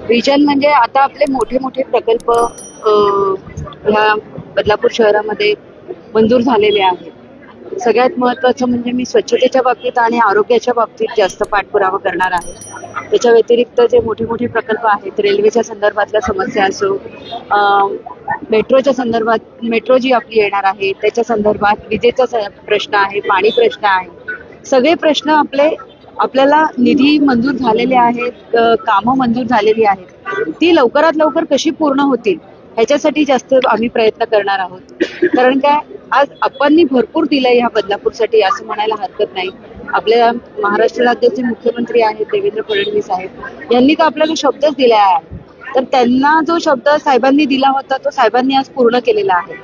Vision म्हणजे आता आपले मोठे मोठे प्रकल्प ह्या बदलापूर शहरामध्ये मंजूर झालेले आहेत. सगळ्यात महत्त्वाचं म्हणजे मी स्वच्छतेच्या बाबतीत आणि आरोग्याच्या बाबतीत जास्त पाठपुरावा करणार आहे. त्याच्या व्यतिरिक्त जे मोठे मोठे प्रकल्प आहेत, रेल्वेच्या संदर्भातल्या समस्या असो, मेट्रोच्या संदर्भात मेट्रो जी आपली येणार आहे त्याच्या संदर्भात विजेचा प्रश्न आहे, पाणी प्रश्न आहे. सगळे प्रश्न आपल्याला निधी मंजूर झालेले आहेत, कामं मंजूर झालेली आहेत. ती लवकरात लवकर कशी पूर्ण होतील ह्याच्यासाठी जास्त आम्ही प्रयत्न करणार आहोत. कारण काय, आज आपण भरपूर दिलंय ह्या बदलापूरसाठी असं म्हणायला हरकत नाही. आपल्या महाराष्ट्र राज्याचे मुख्यमंत्री आहेत देवेंद्र फडणवीस साहेब, यांनी तर आपल्याला शब्दच दिला आहे. तर त्यांना जो शब्द साहेबांनी दिला होता तो साहेबांनी आज पूर्ण केलेला आहे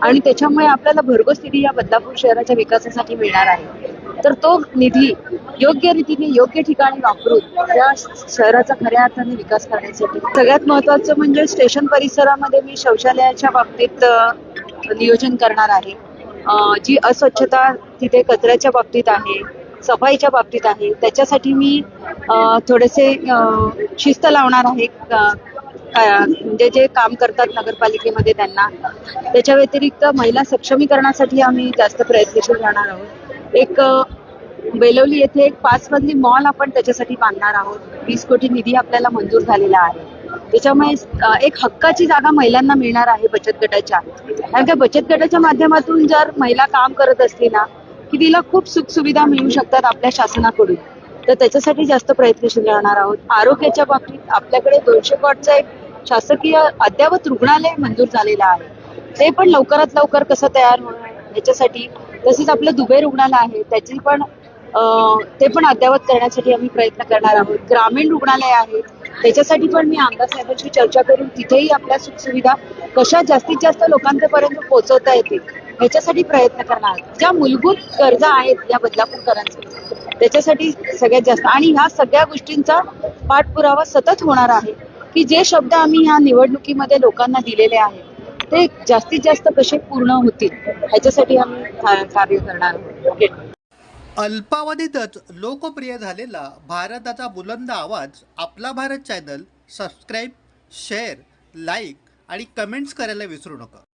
आणि त्याच्यामुळे आपल्याला भरघोस निधी या बदलापूर शहराच्या विकासासाठी मिळणार आहे. तर तो निधी योग्य रीतीने योग्य ठिकाणी वापरून त्या शहराचा खऱ्या अर्थाने विकास करण्यासाठी सगळ्यात महत्वाचं म्हणजे स्टेशन परिसरामध्ये मी शौचालयाच्या बाबतीत नियोजन करणार आहे. जी अस्वच्छता तिथे कचऱ्याच्या बाबतीत आहे, सफाईच्या बाबतीत आहे, त्याच्यासाठी मी थोडेसे शिस्त लावणार आहे. म्हणजे जे काम करतात नगरपालिकेमध्ये त्यांना. त्याच्या व्यतिरिक्त महिला सक्षमीकरणासाठी आम्ही जास्त प्रयत्नशील राहणार आहोत. एक बेलवली येथे एक 5 मजली मॉल आपण त्याच्यासाठी बांधणार आहोत. 20 कोटी निधी आपल्याला मंजूर झालेला आहे. त्याच्यामुळे एक हक्काची जागा महिलांना मिळणार आहे बचत गटाच्या. कारण का बचत गटाच्या माध्यमातून जर महिला काम करत असली ना की तिला खूप सुखसुविधा मिळू शकतात आपल्या शासनाकडून. तर त्याच्यासाठी जास्त प्रयत्नशील राहणार आहोत. आरोग्याच्या बाबतीत आपल्याकडे 200 कॉटचं एक शासकीय अद्ययावत रुग्णालय मंजूर झालेलं आहे. ते पण लवकरात लवकर कसं तयार होणार याच्यासाठी, तसेच आपलं दुबई रुग्णालय आहे त्याची पण ते पण अद्ययावत करण्यासाठी आम्ही प्रयत्न करणार आहोत. ग्रामीण रुग्णालय आहे त्याच्यासाठी पण मी आमदार साहेबांशी चर्चा करून तिथेही आपल्या सुखसुविधा कशा जास्तीत जास्त लोकांपर्यंत पोहोचवता येतील ह्याच्यासाठी प्रयत्न करणार. ज्या मूलभूत गरजा आहेत या बदलापूरकरांच्या त्याच्यासाठी सगळ्यात जास्त आणि ह्या सगळ्या गोष्टींचा पाठपुरावा सतत होणार आहे की जे शब्द आम्ही ह्या निवडणुकीमध्ये लोकांना दिलेले आहेत ते जास्तीत जास्त कसे पूर्ण होतील ह्याच्यासाठी आम्ही कार्य करणार आहोत. अल्पावधीतच लोकप्रिय झालेला भारताचा बुलंद आवाज आपला Bharat channel subscribe, share, like आणि कमेंट्स करायला विसरू नका.